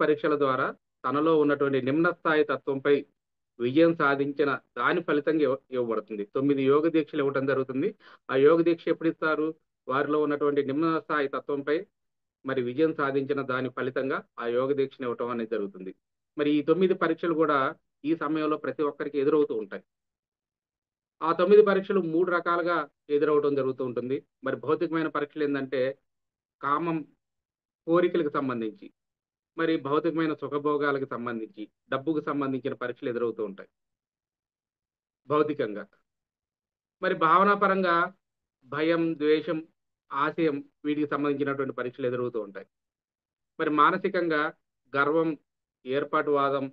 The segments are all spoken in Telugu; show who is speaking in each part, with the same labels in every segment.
Speaker 1: పరీక్షల ద్వారా తనలో ఉన్నటువంటి నిమ్న స్థాయి తత్వంపై విజయం సాధించిన దాని ఫలితంగా ఇవ్వబడుతుంది. 9 యోగ దీక్షలు ఇవ్వటం జరుగుతుంది. ఆ యోగ దీక్ష ఎప్పుడిస్తారు? వారిలో ఉన్నటువంటి నిమ్న స్థాయి తత్వంపై మరి విజయం సాధించిన దాని ఫలితంగా ఆ యోగ దీక్షను ఇవ్వటం అనేది జరుగుతుంది. మరి ఈ 9 పరీక్షలు కూడా ఈ సమయంలో ప్రతి ఒక్కరికి ఎదురవుతూ ఉంటాయి. ఆ 9 పరీక్షలు 3 రకాలుగా ఎదురవ్వటం జరుగుతూ ఉంటుంది. మరి భౌతికమైన పరీక్షలేందంటే, కామం, కోరికలకు సంబంధించి, మరి భౌతికమైన సుఖభోగాలకు సంబంధించి, డబ్బుకు సంబంధించిన పరీక్షలు ఎదురవుతూ ఉంటాయి భౌతికంగా. మరి భావనాపరంగా భయం, ద్వేషం, ఆశయం వీటికి సంబంధించినటువంటి పరీక్షలు ఎదురవుతూ ఉంటాయి. మరి మానసికంగా గర్వం, ఏర్పాటువాదం,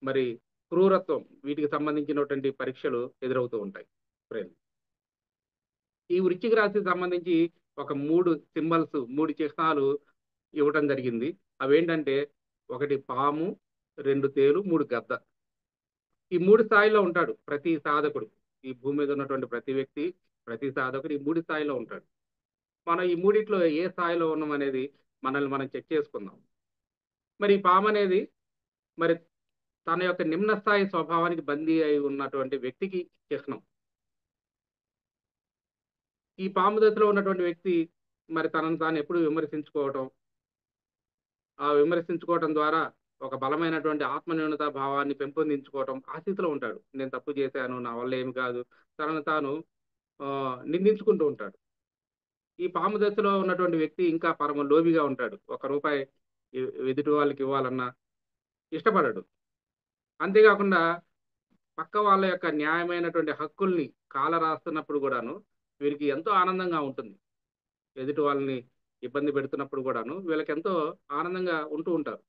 Speaker 1: మరి క్రూరత్వం వీటికి సంబంధించినటువంటి పరీక్షలు ఎదురవుతూ ఉంటాయి ఫ్రెండ్స్. ఈ వృశ్చిక రాశికి సంబంధించి ఒక 3 సింబల్స్, 3 చిహ్నాలు ఇవ్వటం జరిగింది. అవేంటంటే, 1 పాము, 2 తేలు, 3 గద్ద. ఈ 3 స్థాయిల్లో ఉంటాడు ప్రతి సాధకుడు. ఈ భూమి మీద ఉన్నటువంటి ప్రతి వ్యక్తి, ప్రతి సాధకుడు ఈ 3 స్థాయిలో ఉంటాడు. మనం ఈ మూడిట్లో ఏ స్థాయిలో ఉన్నామనేది మనల్ని మనం చెక్ చేసుకుందాం. మరి ఈ పామనేది మరి తన యొక్క నిమ్న స్థాయి స్వభావానికి బందీ అయి ఉన్నటువంటి వ్యక్తికి చిహ్నం. ఈ పాము దశలో ఉన్నటువంటి వ్యక్తి మరి తనను తాను ఎప్పుడు విమర్శించుకోవటం, ఆ విమర్శించుకోవటం ద్వారా ఒక బలమైనటువంటి ఆత్మన్యూనతా భావాన్ని పెంపొందించుకోవటం, ఆ స్థితిలో ఉంటాడు. నేను తప్పు చేశాను, నా వల్ల ఏమి కాదు, తనను తాను నిందించుకుంటూ ఉంటాడు. ఈ పాము దశలో ఉన్నటువంటి వ్యక్తి ఇంకా పరమ లోభిగా ఉంటాడు. రూపాయి ఎదుటి వాళ్ళకి ఇవ్వాలన్నా ఇష్టపడడు. అంతేకాకుండా పక్క వాళ్ళ యొక్క న్యాయమైనటువంటి హక్కుల్ని కాలరాస్తున్నప్పుడు కూడాను వీరికి ఎంతో ఆనందంగా ఉంటుంది. ఎదుటి వాళ్ళని ఇబ్బంది పెడుతున్నప్పుడు కూడాను వీళ్ళకెంతో ఆనందంగా ఉంటూ ఉంటారు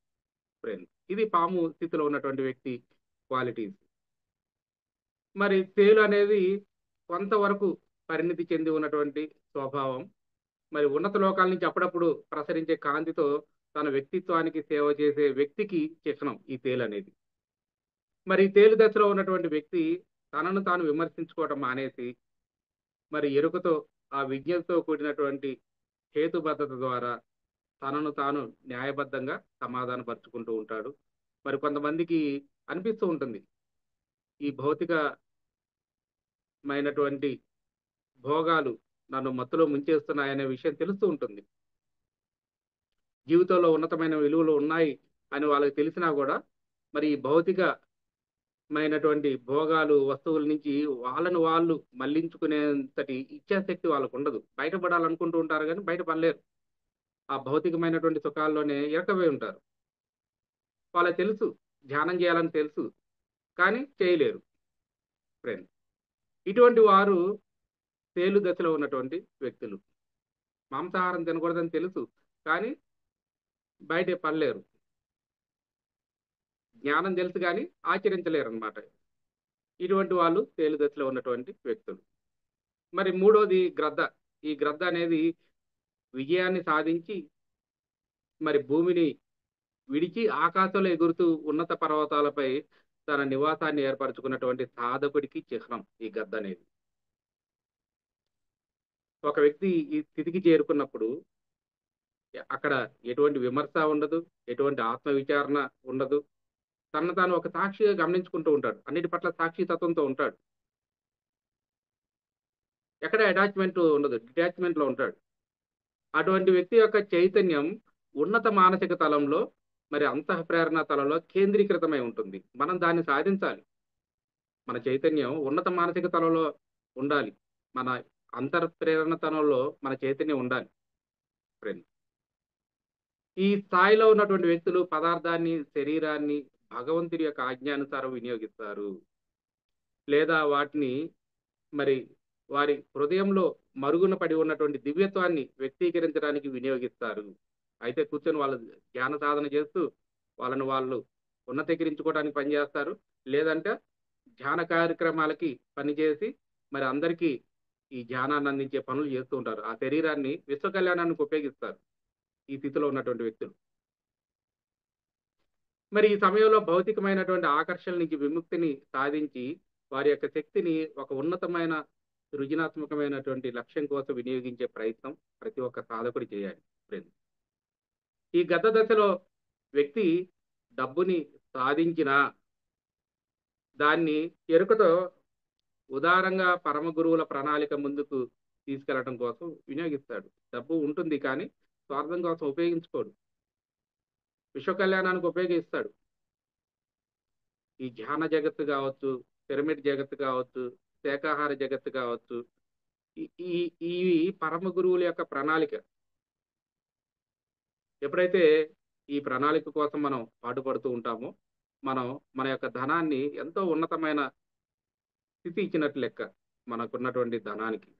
Speaker 1: ఫ్రెండ్స్. ఇది పాము స్థితిలో ఉన్నటువంటి వ్యక్తి క్వాలిటీస్. మరి తేలు అనేది కొంతవరకు పరిణితి చెంది ఉన్నటువంటి స్వభావం. మరి ఉన్నత లోకాల నుంచి అప్పుడప్పుడు ప్రసరించే కాంతితో తన వ్యక్తిత్వానికి సేవ చేసే వ్యక్తికి చిహ్నం ఈ తేలు అనేది. మరి ఈ తేలు దశలో ఉన్నటువంటి వ్యక్తి తనను తాను విమర్శించుకోవటం మానేసి, మరి ఎరుకతో, ఆ విజ్ఞతతో కూడినటువంటి హేతుబద్ధత ద్వారా తనను తాను న్యాయబద్ధంగా సమాధానపరుచుకుంటూ ఉంటాడు. మరి కొంతమందికి అనిపిస్తూ ఉంటుంది, ఈ భౌతికమైనటువంటి భోగాలు నన్ను మత్తులో ముంచేస్తున్నాయనే విషయం తెలుస్తూ ఉంటుంది. జీవితంలో ఉన్నతమైన విలువలు ఉన్నాయి అని వాళ్ళకి తెలిసినా కూడా మరి ఈ భౌతికమైనటువంటి భోగాలు, వస్తువుల నుంచి వాళ్ళను వాళ్ళు మళ్లించుకునేంతటి ఇచ్ఛాశక్తి వాళ్ళకు ఉండదు. బయటపడాలనుకుంటూ ఉంటారు కానీ బయటపడలేరు. ఆ భౌతికమైనటువంటి సుఖాల్లోనే ఇరకబోయి ఉంటారు. వాళ్ళకి తెలుసు, ధ్యానం చేయాలని తెలుసు, కానీ చేయలేరు ఫ్రెండ్స్. ఇటువంటి వారు తేలు దశలో ఉన్నటువంటి వ్యక్తులు. మాంసాహారం తినకూడదని తెలుసు, కానీ బయట పడలేరు. జ్ఞానం తెలుసు కానీ ఆచరించలేరు అన్నమాట. ఇటువంటి వాళ్ళు తేలు దశలో ఉన్నటువంటి వ్యక్తులు. మరి మూడోది గ్రద్ద. ఈ గ్రద్ద అనేది విజయాన్ని సాధించి మరి భూమిని విడిచి ఆకాశంలో ఎగురుతూ ఉన్నత పర్వతాలపై తన నివాసాన్ని ఏర్పరచుకున్నటువంటి సాధకుడికి చిహ్నం ఈ గద్ద అనేది. ఒక వ్యక్తి ఈ స్థితికి చేరుకున్నప్పుడు అక్కడ ఎటువంటి విమర్శ ఉండదు, ఎటువంటి ఆత్మ విచారణ ఉండదు. తనను తాను ఒక సాక్షిగా గమనించుకుంటూ ఉంటాడు. అన్నిటి పట్ల సాక్షి తత్వంతో ఉంటాడు. ఎక్కడ అటాచ్మెంట్ ఉండదు, డిటాచ్మెంట్ లో ఉంటాడు. అటువంటి వ్యక్తి యొక్క చైతన్యం ఉన్నత మానసిక తలంలో, మరి అంతఃప్రేరణ తలంలో కేంద్రీకృతమై ఉంటుంది. మనం దాన్ని సాధించాలి. మన చైతన్యం ఉన్నత మానసిక తలంలో ఉండాలి. మన అంతఃప్రేరణ తలంలో మన చైతన్యం ఉండాలి ఫ్రెండ్. ఈ స్థాయిలో ఉన్నటువంటి వ్యక్తులు పదార్థాన్ని, శరీరాన్ని భగవంతుడి యొక్క ఆజ్ఞానుసారం వినియోగిస్తారు. లేదా వాటిని మరి వారి హృదయంలో మరుగున పడి ఉన్నటువంటి దివ్యత్వాన్ని వ్యక్తీకరించడానికి వినియోగిస్తారు. అయితే కూర్చొని వాళ్ళు ధ్యాన సాధన చేస్తూ వాళ్ళను వాళ్ళు ఉన్నతీకరించుకోవడానికి పనిచేస్తారు. లేదంటే ధ్యాన కార్యక్రమాలకి పనిచేసి మరి అందరికీ ఈ ధ్యానాన్ని అందించే పనులు చేస్తూ ఉంటారు. ఆ శరీరాన్ని విశ్వ కళ్యాణానికి ఉపయోగిస్తారు ఈ స్థితిలో ఉన్నటువంటి వ్యక్తులు. మరి ఈ సమయంలో భౌతికమైనటువంటి ఆకర్షణ నుంచి విముక్తిని సాధించి వారి యొక్క శక్తిని ఒక ఉన్నతమైన సృజనాత్మకమైనటువంటి లక్ష్యం కోసం వినియోగించే ప్రయత్నం ప్రతి ఒక్క సాధకుడు చేయాలి ఫ్రెండ్స్. ఈ గత దశలో వ్యక్తి డబ్బుని సాధించినా దాన్ని ఎరుకతో ఉదారంగా పరమ గురువుల ప్రణాళిక ముందుకు తీసుకెళ్లడం కోసం వినియోగిస్తాడు. డబ్బు ఉంటుంది కానీ స్వార్థం కోసం ఉపయోగించుకోడు. విశ్వ కళ్యాణానికి ఉపయోగిస్తాడు. ఈ ధ్యాన జగత్తు కావచ్చు, పిరమిడ్ జగత్తు కావచ్చు, శాకాహార జగత్తు కావచ్చు, ఈ ఈ ఇవి పరమ గురువుల యొక్క ప్రణాళిక. ఎప్పుడైతే ఈ ప్రణాళిక కోసం మనం పాటుపడుతూ ఉంటామో, మనం మన యొక్క ధనాన్ని ఎంతో ఉన్నతమైన స్థితి ఇచ్చినట్టు లెక్క మనకున్నటువంటి ధనానికి.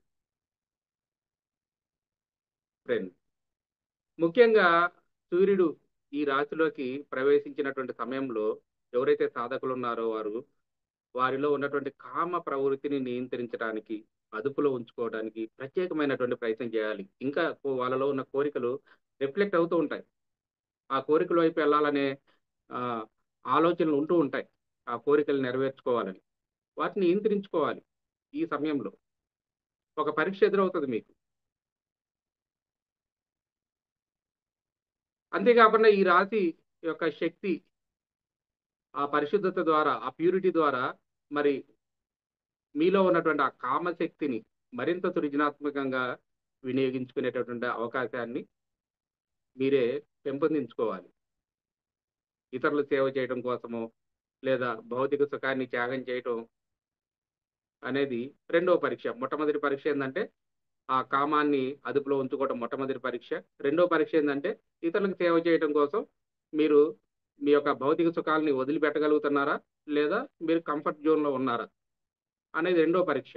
Speaker 1: ఫ్రెండ్, ముఖ్యంగా సూర్యుడు ఈ రాశిలోకి ప్రవేశించినటువంటి సమయంలో ఎవరైతే సాధకులు ఉన్నారో వారిలో ఉన్నటువంటి కామ ప్రవృత్తిని నియంత్రించడానికి, అదుపులో ఉంచుకోవడానికి ప్రత్యేకమైనటువంటి ప్రయత్నం చేయాలి. ఇంకా వాళ్ళలో ఉన్న కోరికలు రిఫ్లెక్ట్ అవుతూ ఉంటాయి. ఆ కోరికల వైపు వెళ్ళాలనే ఆహ్, ఆలోచనలు ఉంటూ ఉంటాయి. ఆ కోరికలు నెరవేర్చుకోవాలని. వాటిని నియంత్రించుకోవాలి ఈ సమయంలో. ఒక పరీక్ష ఎదురవుతది మీకు. అంతేకాకుండా ఈ రాశి యొక్క శక్తి, ఆ పరిశుద్ధత ద్వారా, ఆ ప్యూరిటీ ద్వారా మరి మీలో ఉన్నటువంటి ఆ కామశక్తిని మరింత సృజనాత్మకంగా వినియోగించుకునేటటువంటి అవకాశాన్ని మీరే పెంపొందించుకోవాలి. ఇతరులు సేవ చేయడం కోసమో, లేదా భౌతిక సుఖాన్ని త్యాగం చేయటం అనేది రెండవ పరీక్ష. మొట్టమొదటి పరీక్ష ఏందంటే, ఆ కామాన్ని అదుపులో ఉంచుకోవడం మొట్టమొదటి పరీక్ష. రెండో పరీక్ష ఏందంటే, ఇతరులకు సేవ చేయడం కోసం మీరు మీ యొక్క భౌతిక సుఖాల్ని వదిలిపెట్టగలుగుతున్నారా? లేదా మీరు కంఫర్ట్ జోన్‌లో ఉన్నారా? అనేది రెండో పరీక్ష.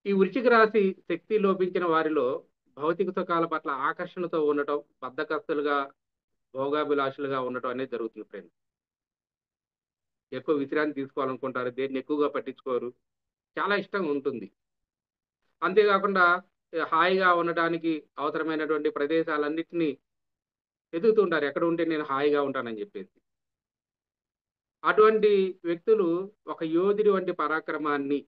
Speaker 1: ఈ వృశ్చిక రాశి శక్తి లోపించిన వారిలో భౌతిక సుఖాల పట్ల ఆకర్షణతో ఉండటం, బద్ధకస్తులుగా, భోగాభిలాషులుగా ఉండటం అనేది జరుగుతుంది ఫ్రెండ్స్. ఎక్కువ విశ్రాంతి తీసుకోవాలనుకుంటారు. దేన్ని ఎక్కువగా పట్టించుకోరు. చాలా ఇష్టం ఉంటుంది. అంతేకాకుండా హాయిగా ఉండటానికి అవసరమైనటువంటి ప్రదేశాలన్నిటిని వెతుకుతూ ఉంటారు. ఎక్కడ ఉంటే నేను హాయిగా ఉంటానని జెప్పేసి. అటువంటి వ్యక్తులు ఒక యోధుడి వంటి పరాక్రమాన్ని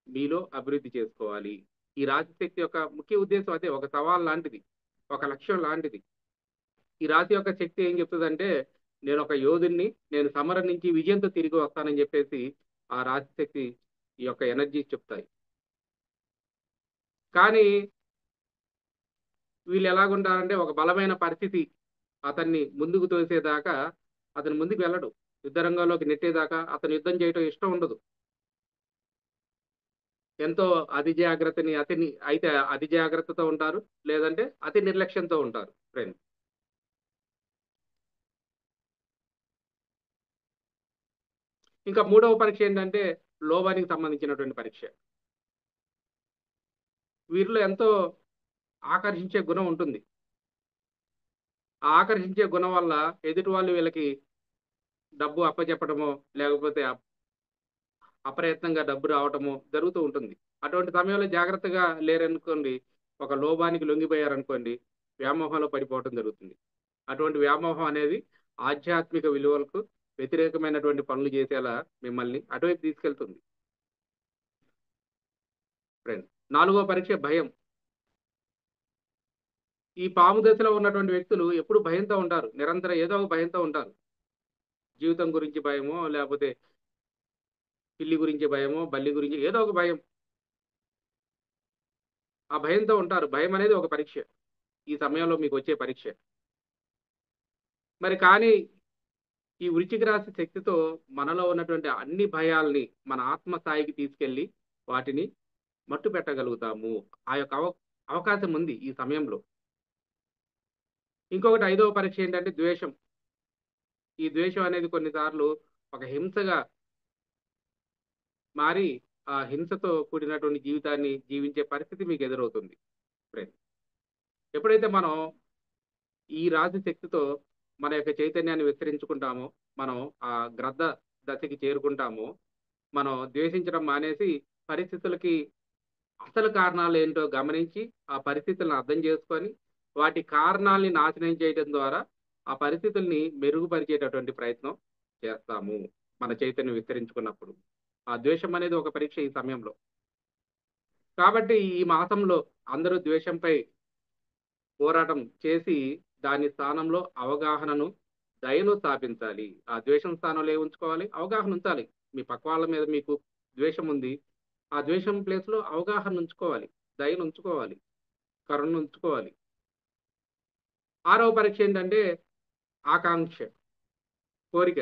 Speaker 1: మీలో అభివృద్ధి చేసుకోవాలి. ఈ రాశిశక్తి యొక్క ముఖ్య ఉద్దేశ్యం అదే. ఒక సవాల్ లాంటిది. ఒక లక్ష్యం లాంటిది. ఈ రాశి యొక్క శక్తి ఏం చెప్తదంటే, నేనొక యోధుడిని, నేను సమరం నుంచి విజయంతో తిరిగి వస్తానని జెప్పేసి ఆ రాశిశక్తి ఈ యొక్క ఎనర్జీస్ చెప్తాయి. కానీ వీళ్ళు ఎలాగుంటారంటే ఒక బలమైన పరిస్థితి అతన్ని ముందుకు తోసేదాకా అతను ముందుకు వెళ్ళడు. యుద్ధ రంగంలోకి నెట్టేదాకా అతను యుద్ధం చేయటం ఇష్టం ఉండదు. ఎంతో అయితే అతి జాగ్రత్తతో ఉంటారు. లేదంటే అతి నిర్లక్ష్యంతో ఉంటారు ఫ్రెండ్స్. ఇంకా మూడవ పరీక్ష ఏంటంటే లోభానికి సంబంధించినటువంటి పరీక్ష. వీరిలో ఎంతో ఆకర్షించే గుణం ఉంటుంది. ఆ ఆకర్షించే గుణం వల్ల ఎదుటి వాళ్ళు వీళ్ళకి డబ్బు అప్పజెప్పడమో, లేకపోతే అప్రయత్నంగా డబ్బు రావటమో జరుగుతూ ఉంటుంది. అటువంటి సమయంలో జాగ్రత్తగా లేరనుకోండి, ఒక లోభానికి లొంగిపోయారనుకోండి, వ్యామోహంలో పడిపోవటం జరుగుతుంది. అటువంటి వ్యామోహం అనేది ఆధ్యాత్మిక విలువలకు వ్యతిరేకమైనటువంటి పనులు చేసేలా మిమ్మల్ని అటువైపు తీసుకెళ్తుంది ఫ్రెండ్స్. నాలుగో పరీక్ష భయం. ఈ పాము దశలో ఉన్నటువంటి వ్యక్తులు ఎప్పుడు భయంతో ఉంటారు. నిరంతరం ఏదో ఒక భయంతో ఉంటారు. జీవితం గురించి భయమో, లేకపోతే పిల్లి గురించి భయమో, బల్లి గురించి ఏదో ఒక భయం. ఆ భయంతో ఉంటారు. భయం అనేది ఒక పరీక్ష. ఈ సమయంలో మీకొచ్చే పరీక్ష. మరి కానీ ఈ వృశ్చిక రాశి శక్తితో మనలో ఉన్నటువంటి అన్ని భయాల్ని మన ఆత్మ స్థాయికి తీసుకెళ్ళి వాటిని మట్టుపెట్టగలుగుతాము. ఆ యొక్క అవకాశం ఉంది ఈ సమయంలో. ఇంకొకటి ఐదవ పరీక్ష ఏంటంటే ద్వేషం. ఈ ద్వేషం అనేది కొన్నిసార్లు ఒక హింసగా మారి, ఆ హింసతో కూడినటువంటి జీవితాన్ని జీవించే పరిస్థితి మీకు ఎదురవుతుంది ఫ్రెండ్స్. ఎప్పుడైతే మనం ఈ రాశి శక్తితో మన యొక్క చైతన్యాన్ని విస్తరించుకుంటామో, మనం ఆ గ్రద్ద దశకి చేరుకుంటామో, మనం ద్వేషించడం మానేసి పరిస్థితులకి అసలు కారణాలేంటో గమనించి, ఆ పరిస్థితులను అర్థం చేసుకొని, వాటి కారణాల్ని నాశనం చేయడం ద్వారా ఆ పరిస్థితుల్ని మెరుగుపరిచేటటువంటి ప్రయత్నం చేస్తాము. మన చైతన్యం విస్తరించుకున్నప్పుడు. ఆ ద్వేషం అనేది ఒక పరీక్ష ఈ సమయంలో. కాబట్టి ఈ మాసంలో అందరూ ద్వేషంపై పోరాటం చేసి దాని స్థానంలో అవగాహనను, దయను స్థాపించాలి. ఆ ద్వేషం స్థానంలో ఏమి ఉంచుకోవాలి? అవగాహన ఉంచాలి. మీ పక్క వాళ్ళ మీద మీకు ద్వేషం ఉంది. ఆ ద్వేషం ప్లేస్‌లో అవగాహన ఉంచుకోవాలి. దయను ఉంచుకోవాలి. కరుణను ఉంచుకోవాలి. ఆరవ పరీక్ష ఏంటంటే ఆకాంక్ష, కోరిక.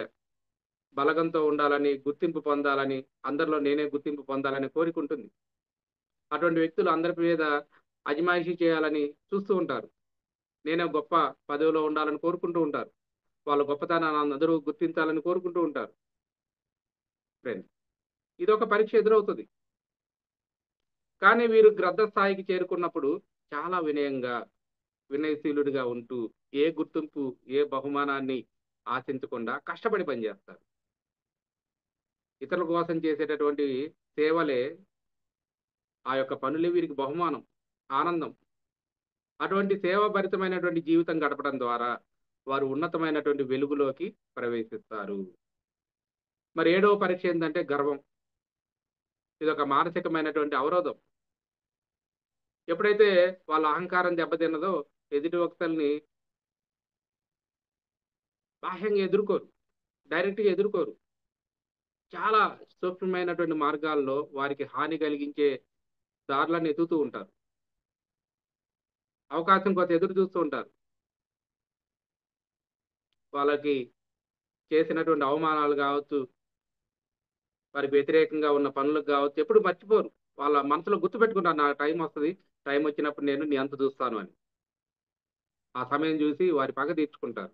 Speaker 1: బలగంతో ఉండాలని, గుర్తింపు పొందాలని, అందరిలో నేనే గుర్తింపు పొందాలనే కోరిక ఉంటుంది. అటువంటి వ్యక్తులు అందరి మీద అజమాయిషీ చేయాలని చూస్తూ ఉంటారు. నేనే గొప్ప పదవిలో ఉండాలని కోరుకుంటూ ఉంటారు. వాళ్ళ గొప్పతనాన్ని అందరూ గుర్తించాలని కోరుకుంటూ ఉంటారు ఫ్రెండ్స్. ఇదొక పరీక్ష ఎదురవుతది. కానీ వీరు గ్రద్ద స్థాయికి చేరుకున్నప్పుడు చాలా వినయంగా, వినయశీలుడిగా ఉంటూ, ఏ గుర్తింపు, ఏ బహుమానాన్ని ఆశించకుండా కష్టపడి పనిచేస్తారు. ఇతరుల కోసం చేసేటటువంటి సేవలే ఆ యొక్క పనులే వీరికి బహుమానం, ఆనందం. అటువంటి సేవాభరితమైనటువంటి జీవితం గడపడం ద్వారా వారు ఉన్నతమైనటువంటి వెలుగులోకి ప్రవేశిస్తారు. మరి ఏడవ పరీక్ష ఏందంటే గర్వం. ఇదొక మానసికమైనటువంటి అవరోధం. ఎప్పుడైతే వాళ్ళ అహంకారం దెబ్బతిన్నదో ఎదుటి వ్యక్తుల్ని బాహ్యంగా ఎదుర్కోరు. డైరెక్ట్‌గా ఎదుర్కోరు. చాలా సూక్ష్మమైనటువంటి మార్గాల్లో వారికి హాని కలిగించే దారులను ఎతుకుతూ ఉంటారు. అవకాశం కోసం ఎదురు చూస్తూ ఉంటారు. వాళ్ళకి చేసినటువంటి అవమానాలు గావచ్చు, వారికి వ్యతిరేకంగా ఉన్న పనులకు గావచ్చు, ఎప్పుడు మర్చిపోరు. వాళ్ళ మనసులో గుర్తుపెట్టుకుంటారు. నా టైమొస్తది. టైమొచ్చినప్పుడు నేను నీ అంతు చూస్తాను అని. ఆ సమయం చూసి వారి పగ తీర్చుకుంటారు.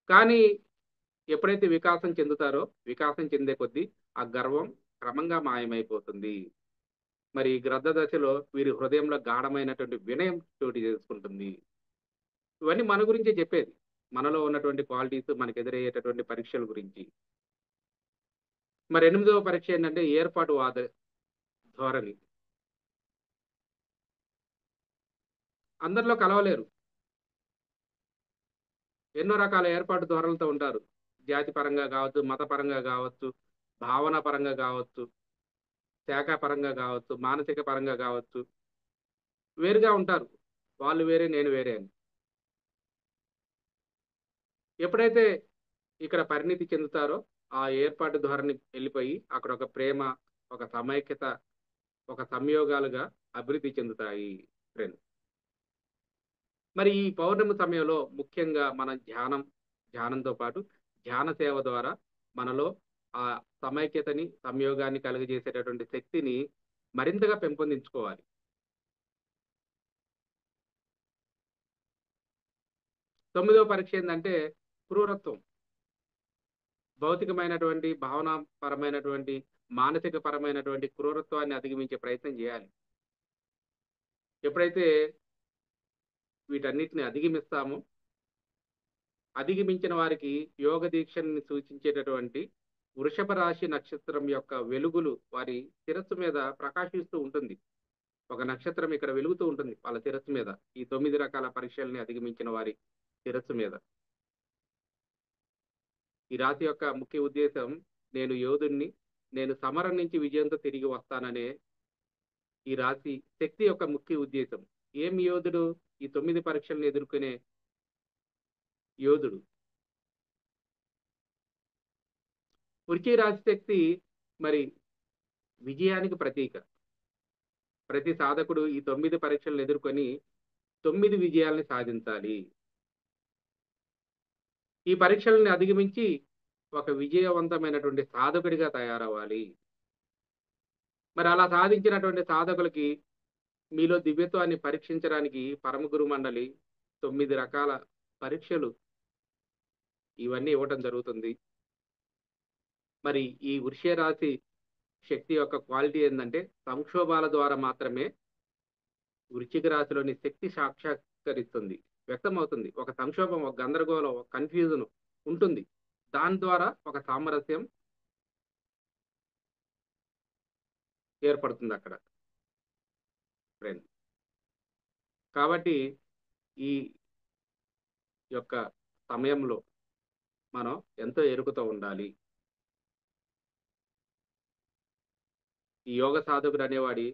Speaker 1: కానీ ఎప్పుడైతే వికాసం చెందుతారో, వికాసం చెందే కొద్దీ ఆ గర్వం క్రమంగా మాయమైపోతుంది. మరి ఈ గ్రద్ద దశలో వీరి హృదయంలో గాఢమైనటువంటి వినయం చోటు చేసుకుంటుంది. ఇవన్నీ మన గురించే చెప్పేది. మనలో ఉన్నటువంటి క్వాలిటీస్ మనకెదురయ్యేటటువంటి పరీక్షల గురించి. మరి ఎనిమిదవ పరీక్ష ఏంటంటే ఏర్పాటువాద ధోరణి. అందరిలో కలవలేరు. ఎన్నో రకాల ఏర్పాటు ధోరణులతో ఉంటారు. జాతి పరంగా గావచ్చు, మత పరంగా గావచ్చు, భావన పరంగా గావచ్చు, శాఖ పరంగా గావచ్చు, మానసిక పరంగా గావచ్చు. వేరుగా ఉంటారు. వాళ్ళు వేరే, నేను వేరే అని. ఎప్పుడైతే ఇక్కడ పరిణితి చెందుతారో, ఆ ఏర్పాటు ధోరణి ఎళ్ళిపోయి, అక్కడ ఒక ప్రేమ, ఒక సమైక్యత, ఒక సంయోగాలుగా అభివృద్ధి చెందుతాయి ఫ్రెండ్స్. మరి ఈ పౌర్ణమి సమయంలో ముఖ్యంగా మనం ధ్యానంతో పాటు ధ్యాన సేవ ద్వారా మనలో ఆ సమైక్యతని, సంయోగాన్ని కలుగజేసేటటువంటి శక్తిని మరింతగా పెంపొందించుకోవాలి. తొమ్మిదవ పరీక్ష ఏందంటే క్రూరత్వం. భౌతికమైనటువంటి, భావనాపరమైనటువంటి, మానసిక పరమైనటువంటి క్రూరత్వాన్ని అధిగమించే ప్రయత్నం జేయాలి. ఎప్పుడైతే వీటన్నిటిని అధిగమిస్తామో, అధిగమించిన వారికి యోగ దీక్షని సూచించేటటువంటి వృషభ రాశి నక్షత్రం యొక్క వెలుగులు వారి శిరస్సు మీద ప్రకాశిస్తూ ఉంటుంది. ఒక నక్షత్రం ఇక్కడ వెలుగుతూ ఉంటుంది వాళ్ళ శిరస్సు మీద. ఈ 9 రకాల పరీక్షల్ని అధిగమించిన వారి శిరస్సు మీద. ఈ రాశి యొక్క ముఖ్య ఉద్దేశ్యం నేను యోధుడిని, నేను సమరం నుంచి విజయంతో తిరిగి వస్తాననే ఈ రాశి శక్తి యొక్క ముఖ్య ఉద్దేశ్యం. ఏం యోధుడు? ఈ 9 పరీక్షలను ఎదుర్కొనే యోధుడు. వృశ్చిక రాశి శక్తి మరి విజయానికి ప్రతీక. ప్రతి సాధకుడు ఈ 9 పరీక్షలను ఎదుర్కొని 9 విజయాల్ని సాధించాలి. ఈ పరీక్షలని అధిగమించి ఒక విజయవంతమైనటువంటి సాధకుడిగా తయారవ్వాలి. మరి అలా సాధించినటువంటి సాధకులకి మీలో దివ్యత్వాన్ని పరీక్షించడానికి పరమ గురు మండలి 9 రకాల పరీక్షలు ఇవన్నీ ఇవ్వటం జరుగుతుంది. మరి ఈ వృశ్చిక రాశి శక్తి యొక్క క్వాలిటీ ఏందంటే సంక్షోభాల ద్వారా మాత్రమే వృశ్చిక రాశిలోని శక్తి సాక్షాత్కరిస్తుంది. వ్యక్తమవుతుంది. ఒక సంక్షోభం, ఒక గందరగోళం, ఒక కన్‌ఫ్యూజన్ ఉంటుంది. దాని ద్వారా ఒక సామరస్యం ఏర్పడుతుందక్కడ ఫ్రెండ్స్. కాబట్టి ఈ యొక్క సమయంలో మనం ఎంతో ఎరుకతో ఉండాలి. ఈ యోగ సాధకుడు అనేవాడి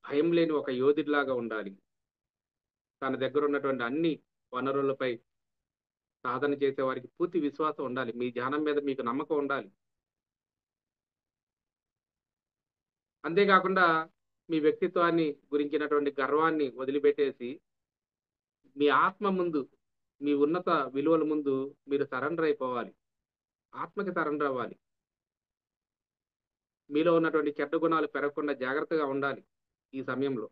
Speaker 1: భయం లేని ఒక యోధుడిలాగా ఉండాలి. తన దగ్గర ఉన్నటువంటి అన్ని వనరులపై సాధన చేసే వారికి పూర్తి విశ్వాసం ఉండాలి. మీ ధ్యానం మీద మీకు నమ్మకం ఉండాలి. అంతేకాకుండా మీ వ్యక్తిత్వాన్ని గురించినటువంటి గర్వాన్ని వదిలిపెట్టేసి, మీ ఆత్మ ముందు, మీ ఉన్నత విలువల ముందు మీరు సరెండర్ అయిపోవాలి. ఆత్మకి సరెండర్ అవ్వాలి. మీలో ఉన్నటువంటి చెడ్డ గుణాలు పెరగకుండా జాగ్రత్తగా ఉండాలి ఈ సమయంలో.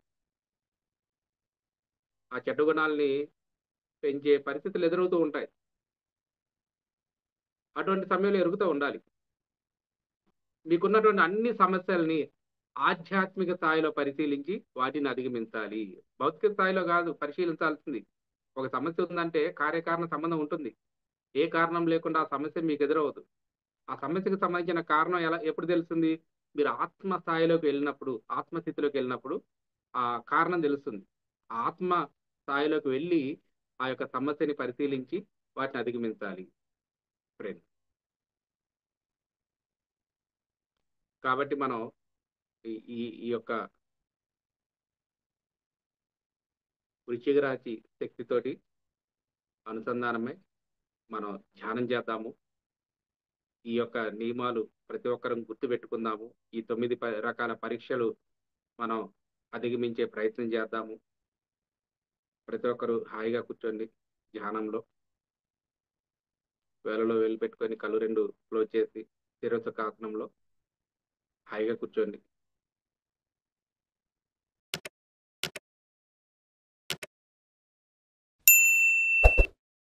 Speaker 1: ఆ చెడ్డ గుణాల్ని పెంచే పరిస్థితులు ఎదురవుతూ ఉంటాయి. అటువంటి సమయంలో ఎరుగుతూ ఉండాలి. మీకున్నటువంటి అన్ని సమస్యల్ని ఆధ్యాత్మిక స్థాయిలో పరిశీలించి వాటిని అధిగమించాలి. భౌతిక స్థాయిలో గాదు పరిశీలించాల్సింది. ఒక సమస్య ఉందంటే కార్యకారణ సంబంధం ఉంటుంది. ఏ కారణం లేకుండా ఆ సమస్య మీకు ఎదురవ్వదు. ఆ సమస్యకు సంబంధించిన కారణం ఎప్పుడు తెలుస్తుంది? మీరు ఆత్మ స్థాయిలోకి వెళ్ళినప్పుడు, ఆత్మస్థితిలోకి వెళ్ళినప్పుడు ఆ కారణం తెలుస్తుంది. ఆ ఆత్మ స్థాయిలోకి వెళ్ళి ఆ యొక్క సమస్యని పరిశీలించి వాటిని అధిగమించాలి ఫ్రెండ్. కాబట్టి మనం ఈ ఈ ఈ యొక్క వృశ్చిక రాశి శక్తితోటి అనుసంధానమై మనం ధ్యానం చేద్దాము. ఈ యొక్క నియమాలు ప్రతి ఒక్కరం గుర్తుపెట్టుకుందాము. ఈ 9 రకాల పరీక్షలు మనం అధిగమించే ప్రయత్నం చేద్దాము. ప్రతి ఒక్కరు హాయిగా కూర్చోండి ధ్యానంలో. వేళలో వేలు పెట్టుకొని కళ్ళు 2 క్లోజ్ చేసి శిరస్సుకాసనంలో హాయిగా కూర్చోండి.